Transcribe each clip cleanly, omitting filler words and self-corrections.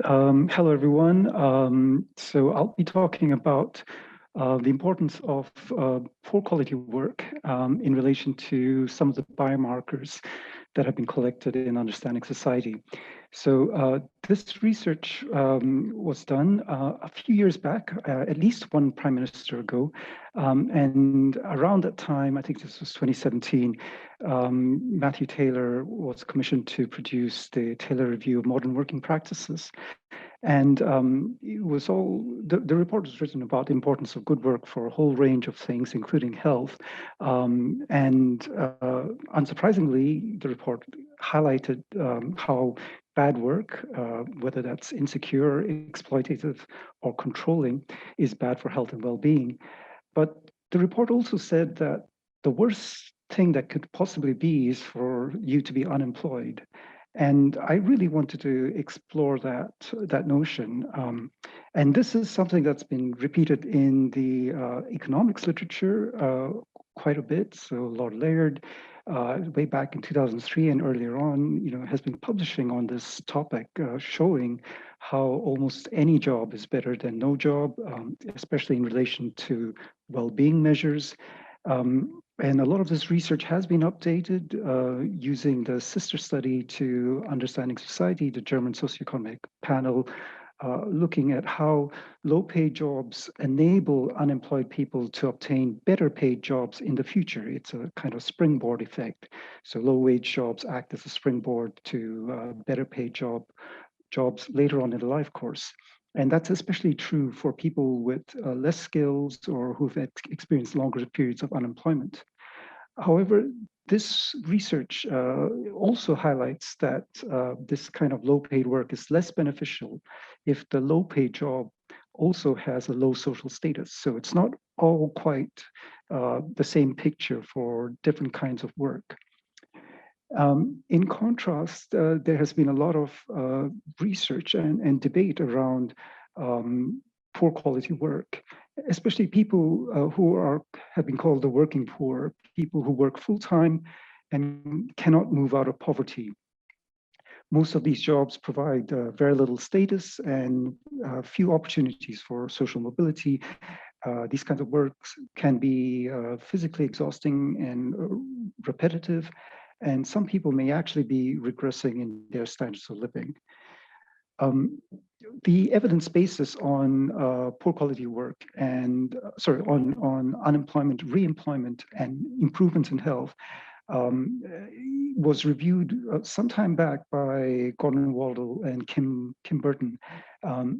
Hello, everyone. So I'll be talking about the importance of poor quality work in relation to some of the biomarkers that have been collected in understanding society. So this research was done a few years back, at least one prime minister ago. And around that time, I think this was 2017, Matthew Taylor was commissioned to produce the Taylor Review of Modern Working Practices. And it was the report was written about the importance of good work for a whole range of things, including health. And unsurprisingly, the report highlighted how bad work, whether that's insecure, exploitative, or controlling, is bad for health and well-being. But the report also said that the worst thing that could possibly be is for you to be unemployed. And I really wanted to explore that notion. And this is something that's been repeated in the economics literature quite a bit. So Lord Laird, way back in 2003 and earlier on, has been publishing on this topic, showing how almost any job is better than no job, especially in relation to well-being measures. And a lot of this research has been updated using the sister study to Understanding Society, the German socioeconomic panel, looking at how low-paid jobs enable unemployed people to obtain better paid jobs in the future. It's a kind of springboard effect. So low-wage jobs act as a springboard to better paid jobs later on in the life course. And that's especially true for people with less skills or who've experienced longer periods of unemployment. However, this research also highlights that this kind of low-paid work is less beneficial if the low-paid job also has a low social status. So it's not all quite the same picture for different kinds of work. In contrast, there has been a lot of research and debate around poor quality work, especially people who have been called the working poor, people who work full-time and cannot move out of poverty. Most of these jobs provide very little status and few opportunities for social mobility. These kinds of works can be physically exhausting and repetitive, and some people may actually be regressing in their standards of living. The evidence basis on poor quality work and on unemployment, re-employment, and improvements in health was reviewed some time back by Gordon Waldell and Kim Burton,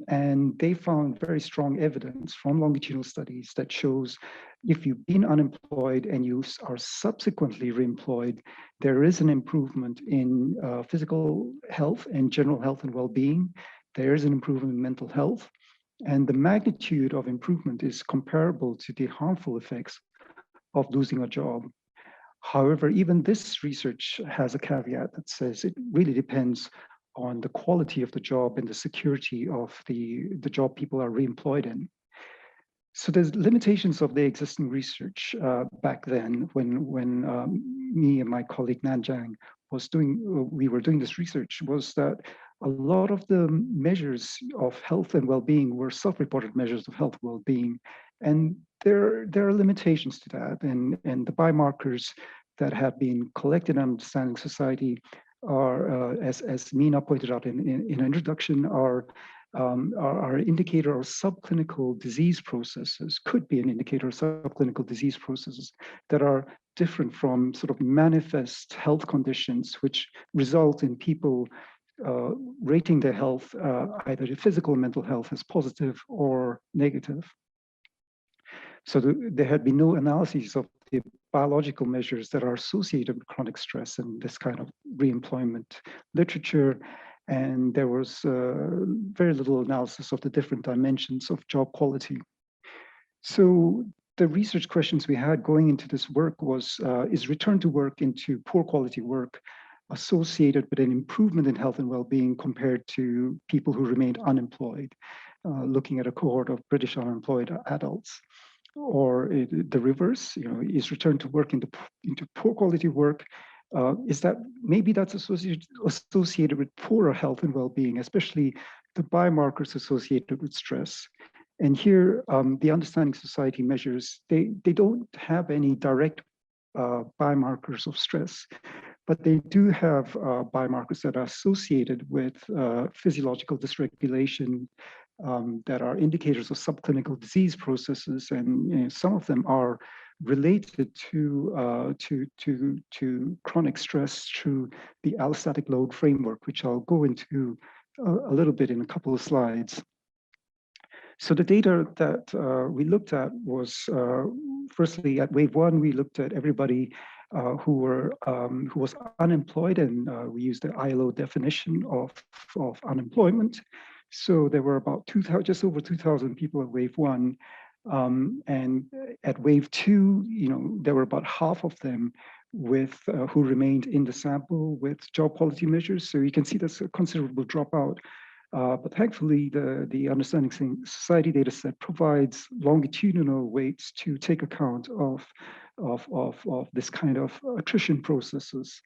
and they found very strong evidence from longitudinal studies that shows if you've been unemployed and you are subsequently reemployed, there is an improvement in physical health and general health and well-being. There is an improvement in mental health, and the magnitude of improvement is comparable to the harmful effects of losing a job. However, even this research has a caveat that says it really depends on the quality of the job and the security of the job people are reemployed in. So there's limitations of the existing research back then when me and my colleague Nanjang we were doing this research, was that a lot of the measures of health and well-being were self-reported measures of health well-being. And there are limitations to that. And the biomarkers that have been collected in Understanding Society are, as Mina pointed out in an introduction, are indicator of subclinical disease processes, could be an indicator of subclinical disease processes that are different from sort of manifest health conditions, which result in people rating their health, either the physical or mental health, as positive or negative. So there had been no analyses of the biological measures that are associated with chronic stress and this kind of reemployment literature. And there was very little analysis of the different dimensions of job quality. So the research questions we had going into this work was, is return to work into poor quality work associated with an improvement in health and well-being compared to people who remained unemployed, looking at a cohort of British unemployed adults? Or the reverse, is return to work into poor quality work, is that maybe that's associated with poorer health and well-being, especially the biomarkers associated with stress. And here, the Understanding Society measures, they don't have any direct biomarkers of stress, but they do have biomarkers that are associated with physiological dysregulation that are indicators of subclinical disease processes, and some of them are related to chronic stress through the allostatic load framework, which I'll go into a little bit in a couple of slides. So the data that we looked at was, firstly, at wave one, we looked at everybody who was unemployed, and we used the ILO definition of unemployment. So there were about just over 2,000 people at wave one. And at wave two, there were about half of them who remained in the sample with job quality measures. So you can see that's a considerable dropout. But thankfully, the Understanding Society data set provides longitudinal weights to take account of this kind of attrition processes.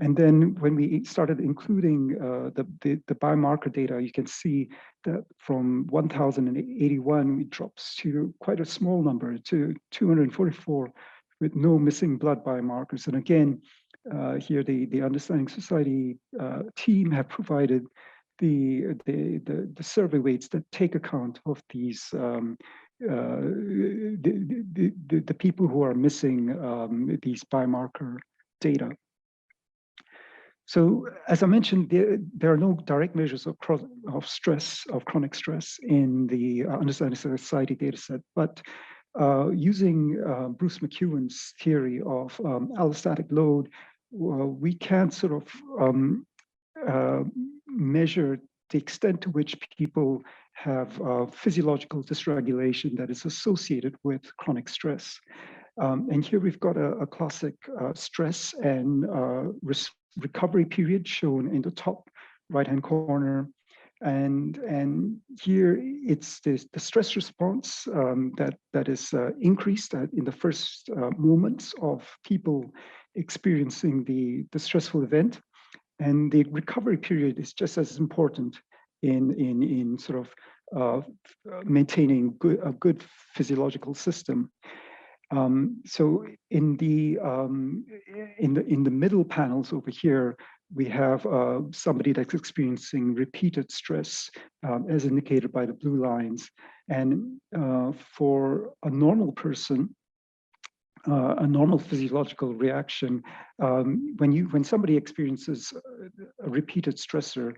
And then when we started including the biomarker data, you can see that from 1,081, it drops to quite a small number, to 244, with no missing blood biomarkers. And again, here the Understanding Society team have provided the survey weights that take account of these the people who are missing these biomarker data. So, as I mentioned, there are no direct measures of stress, of chronic stress, in the Understanding Society dataset, but using Bruce McEwen's theory of allostatic load, we can sort of measure the extent to which people have physiological dysregulation that is associated with chronic stress. And here we've got a classic stress and recovery period shown in the top right-hand corner. And here it's the stress response that is increased in the first moments of people experiencing the stressful event. And the recovery period is just as important in sort of maintaining a good physiological system. So in the middle panels over here, we have somebody that's experiencing repeated stress, as indicated by the blue lines. And for a normal person, a normal physiological reaction, when somebody experiences a repeated stressor,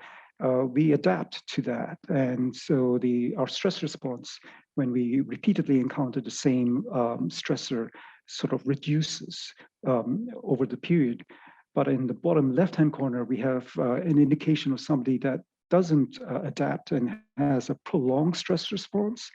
we adapt to that. And so our stress response, when we repeatedly encounter the same stressor, sort of reduces over the period. But in the bottom left-hand corner, we have an indication of somebody that doesn't adapt and has a prolonged stress response,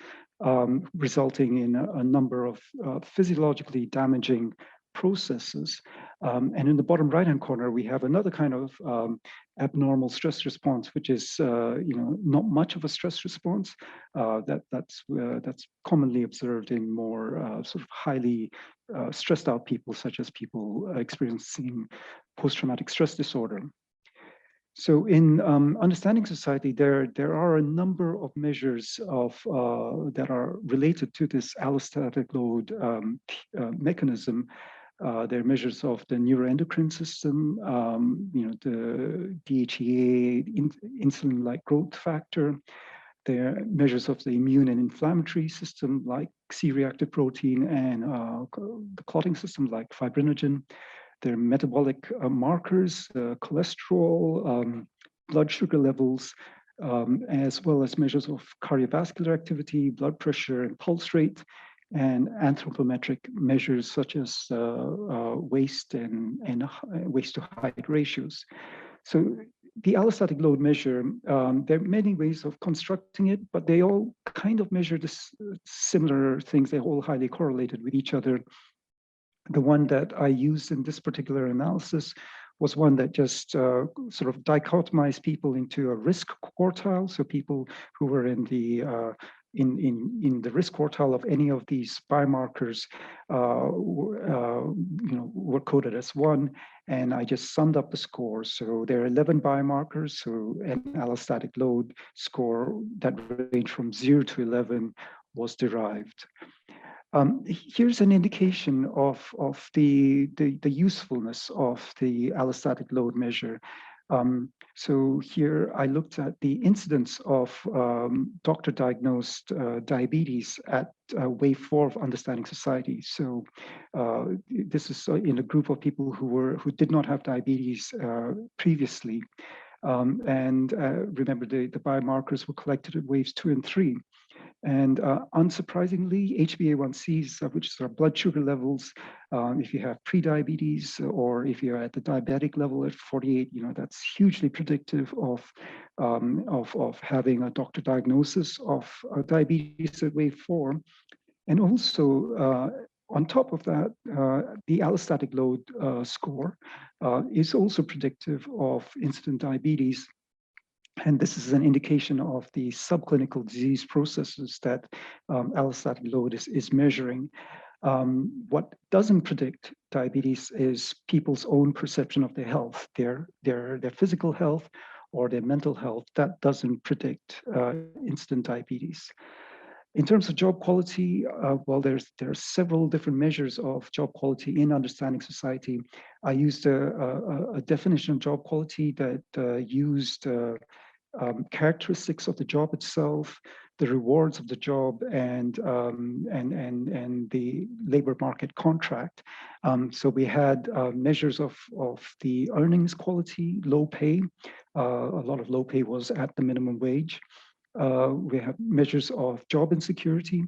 resulting in a number of physiologically damaging processes. And in the bottom right-hand corner, we have another kind of abnormal stress response, which is not much of a stress response. That's commonly observed in more sort of highly stressed out people, such as people experiencing post-traumatic stress disorder. So in Understanding Society, there are a number of measures that are related to this allostatic load mechanism. There are measures of the neuroendocrine system, the DHEA, insulin-like growth factor. There are measures of the immune and inflammatory system, like C-reactive protein, and the clotting system, like fibrinogen. There are metabolic markers, cholesterol, blood sugar levels, as well as measures of cardiovascular activity, blood pressure, and pulse rate, and anthropometric measures such as waist and waist to height ratios. So the allostatic load measure, there are many ways of constructing it, but they all kind of measure this similar things. They're all highly correlated with each other. The one that I used in this particular analysis was one that just sort of dichotomized people into a risk quartile. So people who were in the in the risk quartile of any of these biomarkers were coded as 1, and I just summed up the scores. So there are 11 biomarkers, so an allostatic load score that range from 0 to 11 was derived. Here's an indication of the usefulness of the allostatic load measure. So here I looked at the incidence of doctor-diagnosed diabetes at wave 4 of Understanding Society. So this is in a group of people who did not have diabetes previously. Remember, the biomarkers were collected at waves 2 and 3. And unsurprisingly, HbA1cs, which are blood sugar levels, if you have pre-diabetes or if you're at the diabetic level at 48, that's hugely predictive of having a doctor diagnosis of diabetes at wave 4. And also, on top of that, the allostatic load score is also predictive of incident diabetes. And this is an indication of the subclinical disease processes that allostatic load is measuring. What doesn't predict diabetes is people's own perception of their health, their physical health or their mental health. That doesn't predict incident diabetes. In terms of job quality, well, there are several different measures of job quality in Understanding Society. I used a definition of job quality that used characteristics of the job itself, the rewards of the job, and the labor market contract. So we had measures of the earnings quality, low pay. A lot of low pay was at the minimum wage. We have measures of job insecurity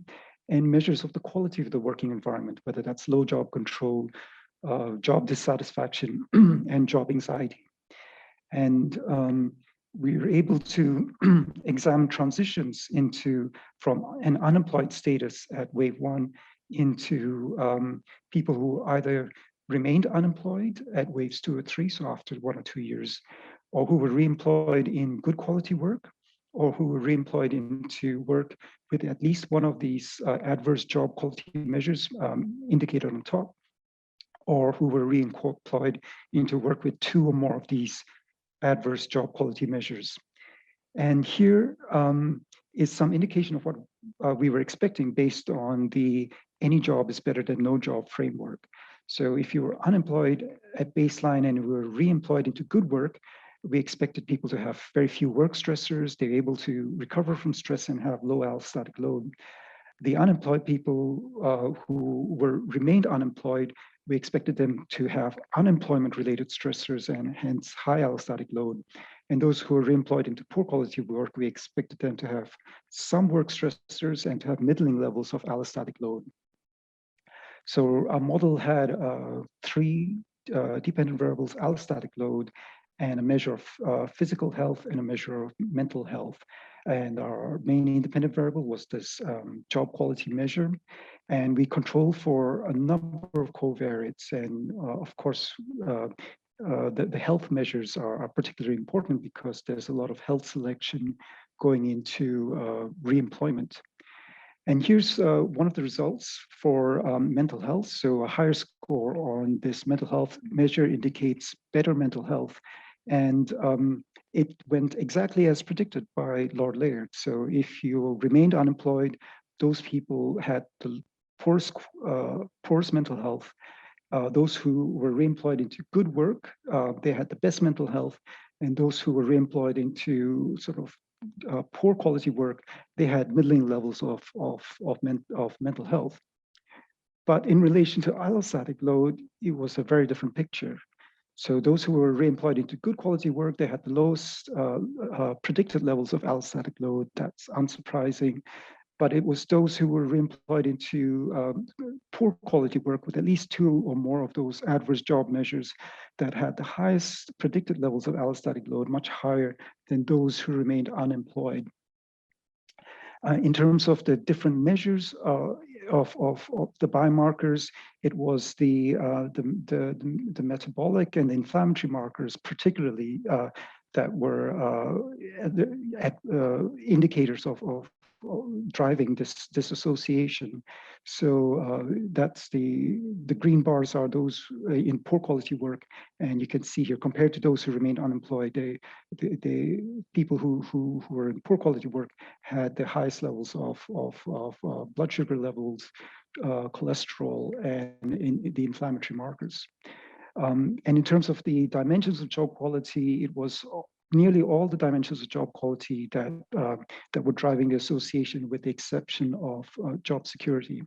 and measures of the quality of the working environment, whether that's low job control, job dissatisfaction, and job anxiety. And we were able to examine transitions from an unemployed status at wave 1 into people who either remained unemployed at waves 2 or 3, so after 1 or 2 years, or who were reemployed in good quality work, or who were reemployed into work with at least one of these adverse job quality measures indicated on top, or who were reemployed into work with 2 or more of these adverse job quality measures. And here is some indication of what we were expecting based on the any job is better than no job framework. So if you were unemployed at baseline and were reemployed into good work, we expected people to have very few work stressors. They're able to recover from stress and have low allostatic load. The unemployed people who remained unemployed, we expected them to have unemployment-related stressors and hence high allostatic load. And those who were reemployed into poor quality work, we expected them to have some work stressors and to have middling levels of allostatic load. So our model had 3 dependent variables: allostatic load, and a measure of physical health and a measure of mental health. And our main independent variable was this job quality measure. And we control for a number of covariates. And of course, the health measures are particularly important because there's a lot of health selection going into reemployment. And here's one of the results for mental health. So a higher score on this mental health measure indicates better mental health. And it went exactly as predicted by Lord Laird. So if you remained unemployed, those people had the poorest mental health. Those who were reemployed into good work, they had the best mental health. And those who were reemployed into sort of poor quality work, they had middling levels of mental health. But in relation to allostatic load, it was a very different picture. So those who were reemployed into good quality work, they had the lowest predicted levels of allostatic load. That's unsurprising. But it was those who were reemployed into poor quality work with at least 2 or more of those adverse job measures that had the highest predicted levels of allostatic load, much higher than those who remained unemployed. In terms of the different measures of the biomarkers, it was the metabolic and inflammatory markers, particularly that were indicators of driving this association. So that's the green bars are those in poor quality work, and you can see here compared to those who remained unemployed, the people who were in poor quality work had the highest levels of blood sugar levels, cholesterol, and in the inflammatory markers. And in terms of the dimensions of job quality, it was nearly all the dimensions of job quality that were driving the association, with the exception of job security.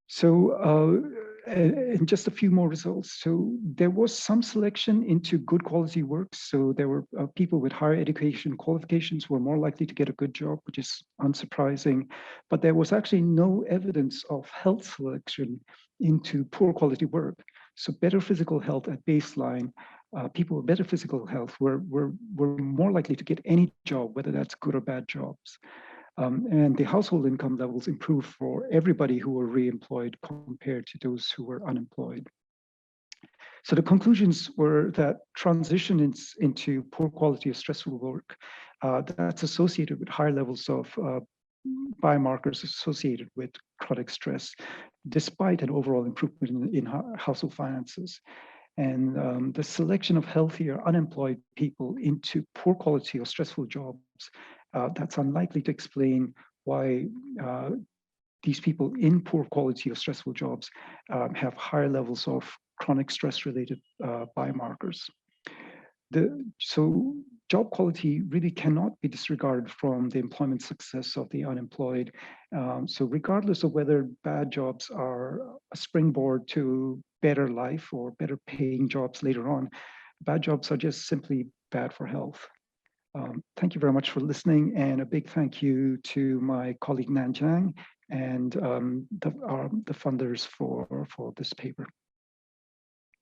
So, and just a few more results. So there was some selection into good quality work. So there were people with higher education qualifications were more likely to get a good job, which is unsurprising. But there was actually no evidence of health selection into poor quality work. So better physical health at baseline, people with better physical health were more likely to get any job, whether that's good or bad jobs. And the household income levels improved for everybody who were re-employed compared to those who were unemployed. So the conclusions were that transition into poor quality or stressful work, that's associated with higher levels of biomarkers associated with chronic stress, despite an overall improvement in household finances. And the selection of healthier unemployed people into poor quality or stressful jobs, that's unlikely to explain why these people in poor quality or stressful jobs have higher levels of chronic stress-related biomarkers. So job quality really cannot be disregarded from the employment success of the unemployed. So regardless of whether bad jobs are a springboard to better life or better paying jobs later on, bad jobs are just simply bad for health. Thank you very much for listening, and a big thank you to my colleague Nan Jiang and the funders for this paper.